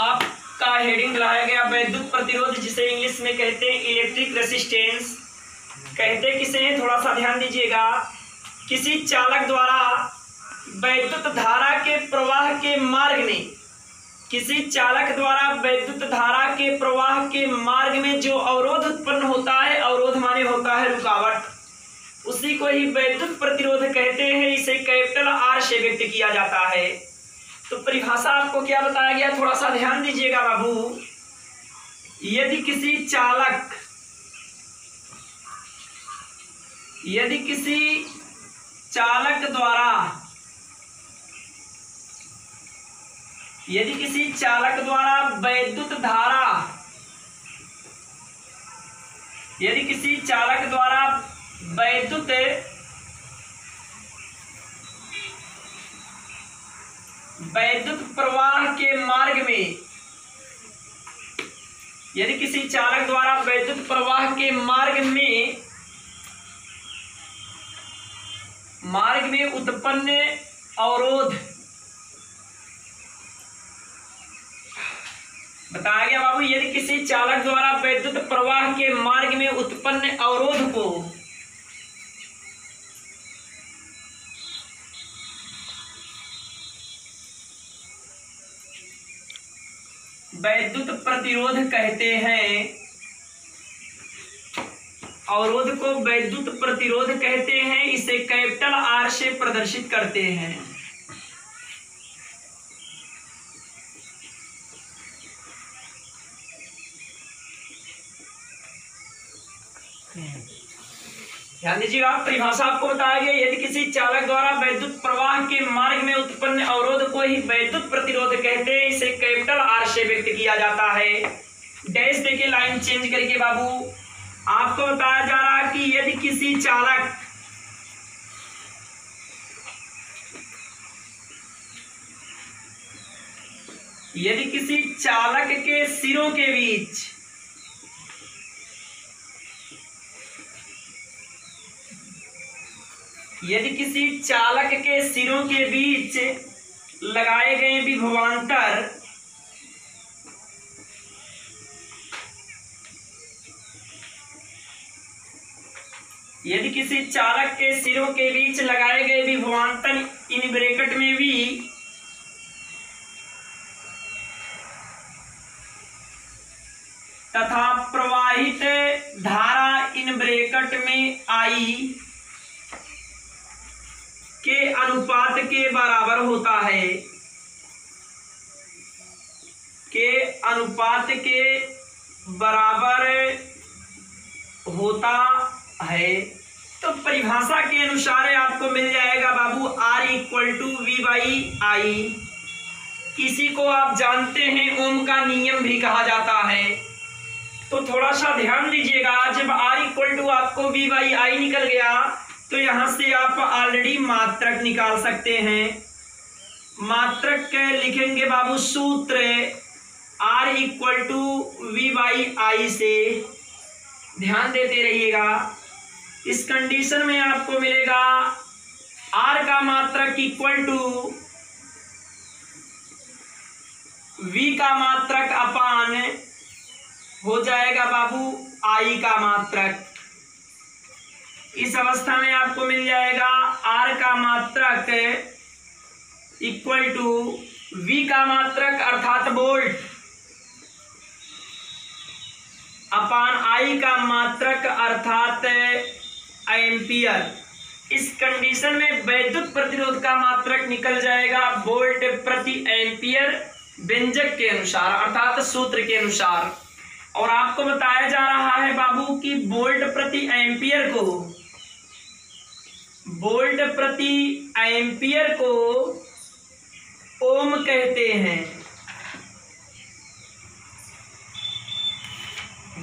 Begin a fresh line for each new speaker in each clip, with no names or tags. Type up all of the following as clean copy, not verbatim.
आपका हेडिंग लगाया गया वैद्युत प्रतिरोध, जिसे इंग्लिश में कहते हैं इलेक्ट्रिक रेसिस्टेंस। कहते किसे हैं, थोड़ा सा ध्यान दीजिएगा। किसी चालक द्वारा वैद्युत धारा के प्रवाह के मार्ग में, किसी चालक द्वारा वैद्युत धारा के प्रवाह के मार्ग में जो अवरोध उत्पन्न होता है, अवरोध माने होता है रुकावट, उसी को ही वैद्युत प्रतिरोध कहते हैं। इसे कैपिटल आर से व्यक्त किया जाता है। तो परिभाषा आपको क्या बताया गया, थोड़ा सा ध्यान दीजिएगा बाबू। यदि किसी चालक द्वारा वैद्युत धारा, यदि किसी चालक द्वारा वैद्युत प्रवाह के मार्ग में, यदि किसी चालक द्वारा वैद्युत प्रवाह के मार्ग में उत्पन्न अवरोध, बताया गया बाबू, यदि किसी चालक द्वारा वैद्युत प्रवाह के मार्ग में उत्पन्न अवरोध को वैद्युत प्रतिरोध कहते हैं। अवरोध को वैद्युत प्रतिरोध कहते हैं। इसे कैपिटल आर से प्रदर्शित करते हैं। ध्यान दीजिएगा, परिभाषा आपको बताया गया, यदि किसी चालक द्वारा वैद्युत प्रवाह के मार्ग में उत्पन्न अवरोध को ही वैद्युत प्रतिरोध कहते हैं। इसे कैपिटल आर से व्यक्त किया जाता है। डैश देके लाइन चेंज करके बाबू आपको बताया जा रहा है कि यदि किसी चालक के सिरों के बीच लगाए गए विभवांतर इन ब्रैकेट में भी तथा प्रवाहित धारा इन ब्रैकेट में आई के अनुपात के बराबर होता है, के अनुपात के बराबर होता है। तो परिभाषा के अनुसार आपको मिल जाएगा बाबू R equal to V by I. इसी को आप जानते हैं ओम का नियम भी कहा जाता है। तो थोड़ा सा ध्यान दीजिएगा, जब R इक्वल टू आपको V बाई आई निकल गया तो यहां से आप ऑलरेडी मात्रक निकाल सकते हैं। मात्रक लिखेंगे बाबू सूत्र R equal to V by I से। ध्यान देते रहिएगा, इस कंडीशन में आपको मिलेगा R का मात्रक इक्वल टू V का मात्रक अपान हो जाएगा बाबू I का मात्रक। इस अवस्था में आपको मिल जाएगा R का मात्रक इक्वल टू V का मात्रक अर्थात वोल्ट अपान I का मात्रक अर्थात एम्पियर। इस कंडीशन में वैद्युत प्रतिरोध का मात्रक निकल जाएगा वोल्ट प्रति एम्पियर व्यंजक के अनुसार अर्थात सूत्र के अनुसार। और आपको बताया जा रहा है बाबू कि वोल्ट प्रति एम्पियर को ओम कहते हैं।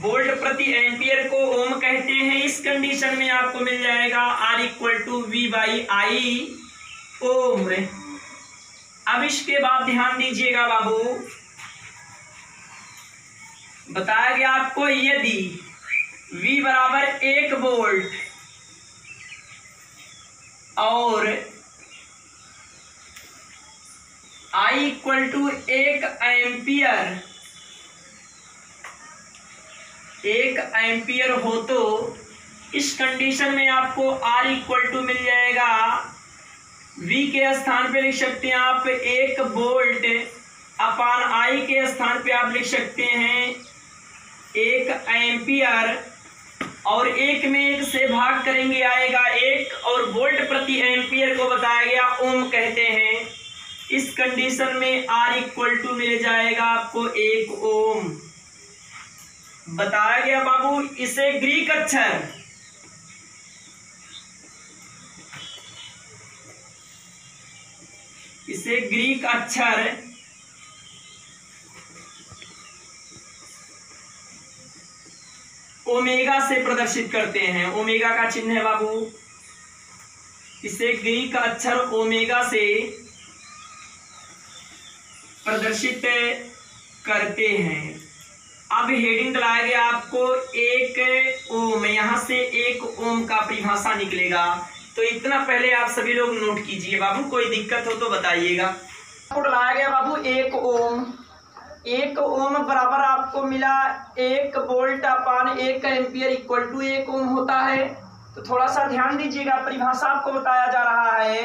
वोल्ट प्रति एम्पियर को ओम कहते हैं। इस कंडीशन में आपको मिल जाएगा R equal to V by I ohm. अब इसके बाद ध्यान दीजिएगा बाबू, बताया गया आपको यदि V बराबर 1 वोल्ट और आई इक्वल टू 1 एम्पियर हो तो इस कंडीशन में आपको R इक्वल टू मिल जाएगा, V के स्थान पे लिख सकते हैं आप 1 वोल्ट अपान I के स्थान पे आप लिख सकते हैं 1 एम्पियर, और 1 में 1 से भाग करेंगे आएगा 1, और वोल्ट प्रति एम्पियर को बताया गया ओम कहते हैं। इस कंडीशन में R इक्वल टू मिल जाएगा आपको 1 ओम। बताया गया बाबू, इसे ग्रीक अक्षर ओमेगा से प्रदर्शित करते हैं। ओमेगा का चिन्ह है बाबू, इसे ग्रीक अक्षर ओमेगा से प्रदर्शित करते हैं। अब हेडिंग दिलाया गया आपको 1 ओम, यहां से 1 ओम का परिभाषा निकलेगा। तो इतना पहले आप सभी लोग नोट कीजिए बाबू, कोई दिक्कत हो तो बताइएगा। आपको दिलाया गया बाबू 1 ओम। 1 ओम बराबर आपको मिला 1 volt upon 1 ampere equal to 1 ohm होता है। तो थोड़ा सा ध्यान दीजिएगा, परिभाषा आपको बताया जा रहा है,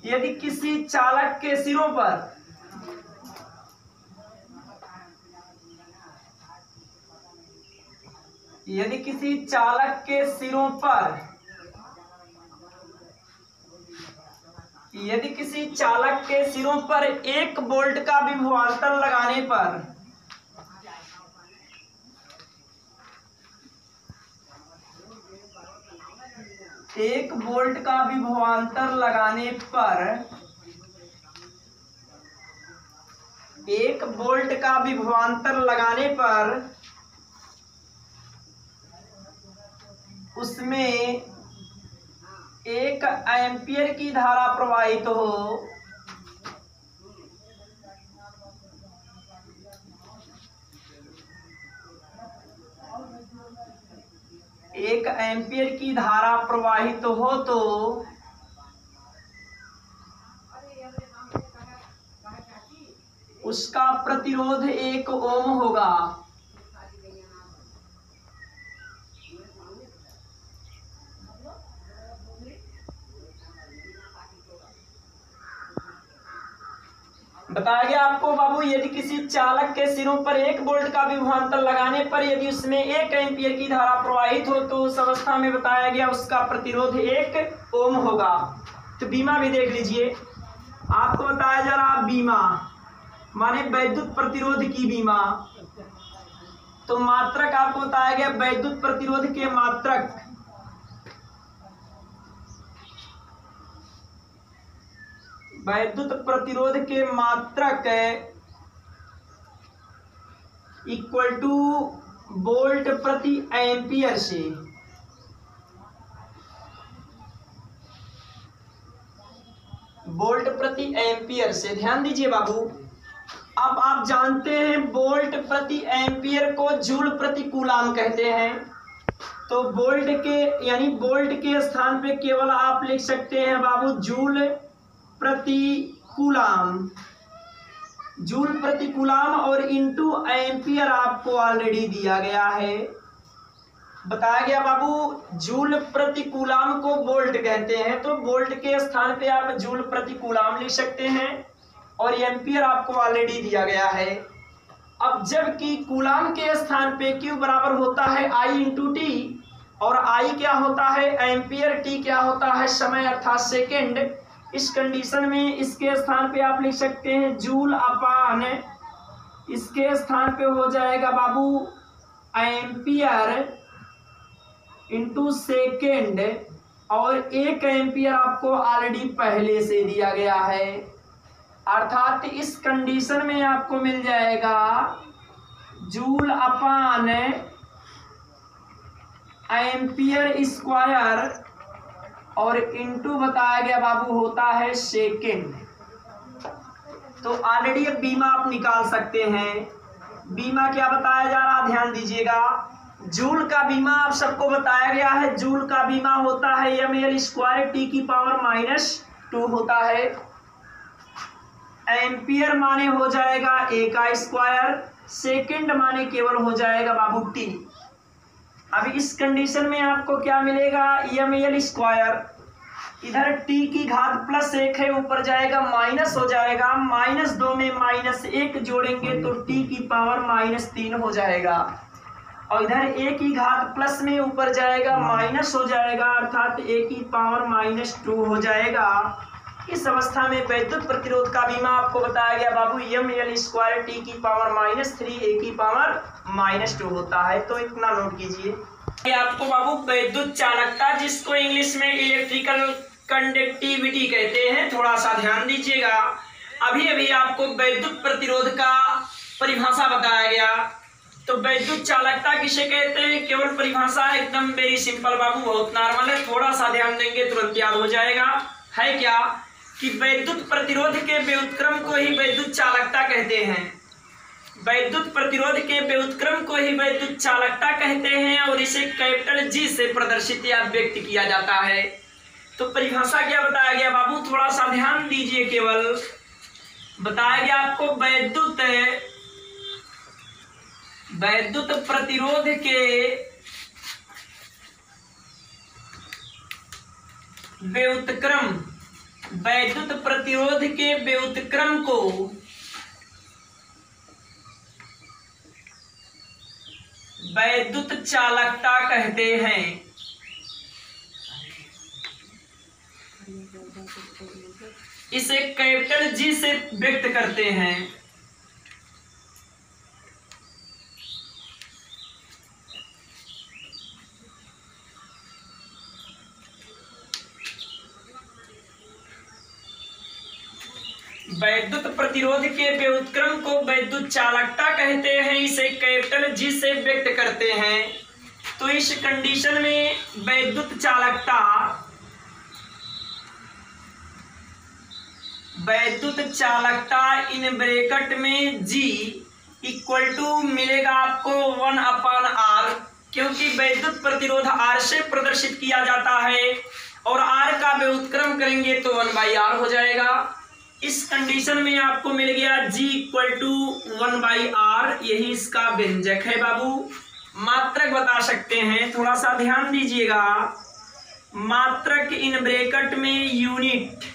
यदि किसी चालक के सिरों पर यदि किसी चालक के सिरों पर 1 वोल्ट का विभवांतर लगाने पर 1 वोल्ट का विभवांतर लगाने पर 1 वोल्ट का विभवांतर लगाने पर उसमें 1 एम्पियर की धारा प्रवाहित हो, एक एम्पियर की धारा प्रवाहित हो तो उसका प्रतिरोध 1 ओम होगा। बताया गया आपको बाबू, यदि किसी चालक के सिरों पर 1 वोल्ट का विभवांतर लगाने पर यदि उसमें 1 एम्पियर की धारा प्रवाहित हो तो उस अवस्था में बताया गया उसका प्रतिरोध 1 ओम होगा। तो बीमा भी देख लीजिए, आपको बताया जा रहा बीमा माने वैद्युत प्रतिरोध की बीमा। तो मात्रक आपको बताया गया वैद्युत प्रतिरोध के मात्रक, वैद्युत प्रतिरोध के मात्रक इक्वल टू वोल्ट प्रति एम्पियर से। वोल्ट प्रति एम्पियर से ध्यान दीजिए बाबू। अब आप जानते हैं वोल्ट प्रति एम्पियर को जूल प्रति कूलाम कहते हैं। तो वोल्ट के यानी वोल्ट के स्थान पे केवल आप लिख सकते हैं बाबू जूल प्रति कूलाम, जूल प्रति कूलाम, और इंटू एम्पियर आपको ऑलरेडी दिया गया है। बताया गया बाबू जूल प्रति कूलाम को वोल्ट कहते हैं, तो वोल्ट के स्थान पे आप जूल प्रति कूलाम लिख सकते हैं, और एम्पियर आपको ऑलरेडी दिया गया है। अब जबकि कूलाम के स्थान पे Q बराबर होता है I इंटू टी, और I क्या होता है एम्पियर, T क्या होता है समय अर्थात सेकेंड। इस कंडीशन में इसके स्थान पे आप लिख सकते हैं जूल अपान, इसके स्थान पे हो जाएगा बाबू एम्पियर इंटू सेकेंड, और 1 एम्पियर आपको ऑलरेडी पहले से दिया गया है। अर्थात इस कंडीशन में आपको मिल जाएगा जूल अपान एम्पियर स्क्वायर, और इंटू बताया गया बाबू होता है सेकेंड। तो ऑलरेडी अब बीमा आप निकाल सकते हैं। बीमा क्या बताया जा रहा ध्यान दीजिएगा, जूल का बीमा आप सबको बताया गया है। जूल का बीमा होता है ml स्क्वायर T की पावर -2 होता है। एम्पियर माने हो जाएगा ए का स्क्वायर, सेकंड माने केवल हो जाएगा बाबू टी। अब इस कंडीशन में आपको क्या मिलेगा, एम एल स्क्वायर, इधर टी की घात प्लस 1 है, ऊपर जाएगा माइनस हो जाएगा, -2 में -1 जोड़ेंगे तो टी की पावर -3 हो जाएगा, और इधर ए की घात प्लस में ऊपर जाएगा माइनस हो जाएगा, अर्थात ए की पावर -2 हो जाएगा। इस अवस्था में वैद्युत प्रतिरोध का बीमा आपको बताया गया बाबू एम एल स्क्वायर टी की पावर -3 ए की पावर -2 होता है। तो इतना नोट कीजिए। आपको बाबू वैद्युत चालकता, जिसको इंग्लिश में इलेक्ट्रिकल कंडक्टिविटी कहते हैं, थोड़ा सा ध्यान दीजिएगा। अभी अभी आपको वैद्युत प्रतिरोध का परिभाषा बताया गया। तो वैद्युत चालकता किसे कहते हैं, केवल परिभाषा एकदम वेरी सिंपल बाबू, बहुत नॉर्मल है, थोड़ा सा ध्यान देंगे तुरंत याद हो जाएगा। है क्या कि वैद्युत प्रतिरोध के व्युत्क्रम को ही वैद्युत चालकता कहते हैं, वैद्युत प्रतिरोध के व्युत्क्रम को ही वैद्युत चालकता कहते हैं, और इसे कैपिटल जी से प्रदर्शित या व्यक्त किया जाता है। तो परिभाषा क्या बताया गया बाबू, थोड़ा सा ध्यान दीजिए। केवल बताया गया आपको वैद्युत प्रतिरोध के व्युत्क्रम, वैद्युत प्रतिरोध के व्युत्क्रम को वैद्युत चालकता कहते हैं। इसे कैपिटल जी से व्यक्त करते हैं। वैद्युत प्रतिरोध के व्युत्क्रम को वैद्युत चालकता कहते हैं, इसे कैपिटल जी से व्यक्त करते हैं। तो इस कंडीशन में वैद्युत चालकता इन ब्रैकेट में जी इक्वल टू मिलेगा आपको 1/r, क्योंकि वैद्युत प्रतिरोध R से प्रदर्शित किया जाता है, और R का व्युत्क्रम करेंगे तो 1/r हो जाएगा। इस कंडीशन में आपको मिल गया G इक्वल टू 1/r, यही इसका व्यंजक है बाबू। मात्रक बता सकते हैं, थोड़ा सा ध्यान दीजिएगा। मात्रक इन ब्रैकेट में यूनिट,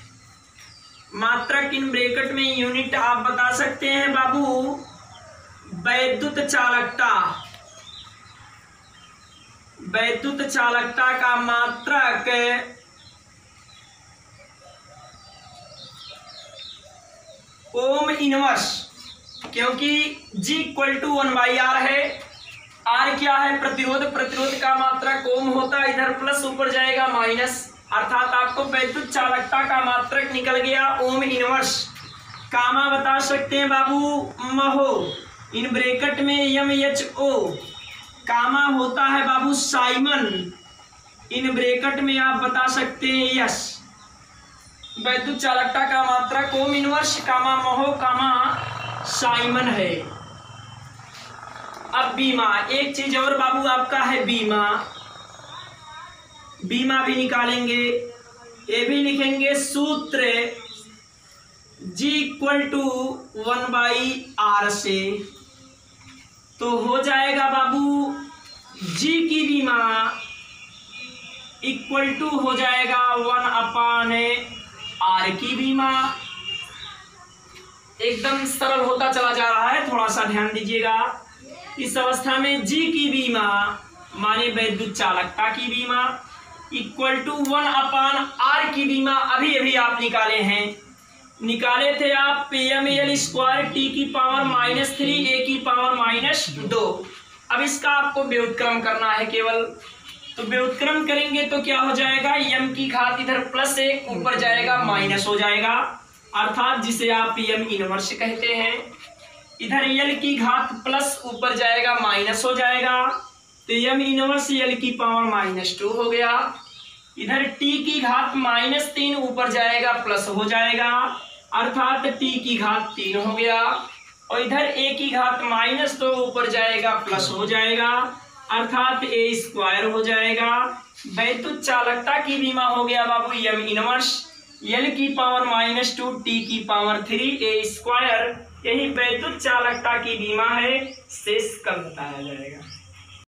मात्रक इन ब्रैकेट में यूनिट आप बता सकते हैं बाबू वैद्युत चालकता। वैद्युत चालकता का मात्रक ओम इनवर्स, क्योंकि G इक्वल टू 1/r है। R क्या है, प्रतिरोध, प्रतिरोध का मात्रक ओम होता है, इधर प्लस ऊपर जाएगा माइनस, अर्थात आपको वैद्युत चालकता का मात्रक निकल गया ओम इनवर्स। कामा बता सकते हैं बाबू महो, इन ब्रैकेट में MHO, कामा होता है बाबू साइमन, इन ब्रैकेट में आप बता सकते हैं यस। वैद्युत चालकता का मात्रक ओम इनवर्स, कामा महो, कामा साइमन है। अब बीमा, एक चीज और बाबू आपका है बीमा, बीमा भी निकालेंगे, ये भी लिखेंगे सूत्र G इक्वल टू 1/r से, तो हो जाएगा बाबू G की बीमा इक्वल टू हो जाएगा 1/r की बीमा। एकदम सरल होता चला जा रहा है, थोड़ा सा ध्यान दीजिएगा। इस अवस्था में G की बीमा माने वैद्युत चालकता की बीमा इक्वल टू 1/r की बीमा अभी अभी आप निकाले हैं, निकाले थे आप ml स्क्वायर टी की पावर -3 a की पावर -2। अब इसका आपको व्युत्क्रम करना है केवल, तो व्युत्क्रम करेंगे तो क्या हो जाएगा, m की घात इधर +1 ऊपर जाएगा माइनस हो जाएगा, अर्थात जिसे आप m इनवर्स कहते हैं। इधर l की घात प्लस ऊपर जाएगा माइनस हो जाएगा, तो m इनवर्स l की पावर -2 हो गया। इधर t की घात -3 ऊपर जाएगा प्लस हो जाएगा, अर्थात t की घात 3 हो गया, और इधर a की घात -2 ऊपर जाएगा प्लस हो जाएगा, अर्थात a स्क्वायर हो जाएगा। वैद्युत चालकता की बीमा हो गया बाबू m इनवर्स, n की पावर -2 t की पावर 3 a स्क्वायर, यही वैद्युत चालकता की विमा है, शेष कल बताया जाएगा।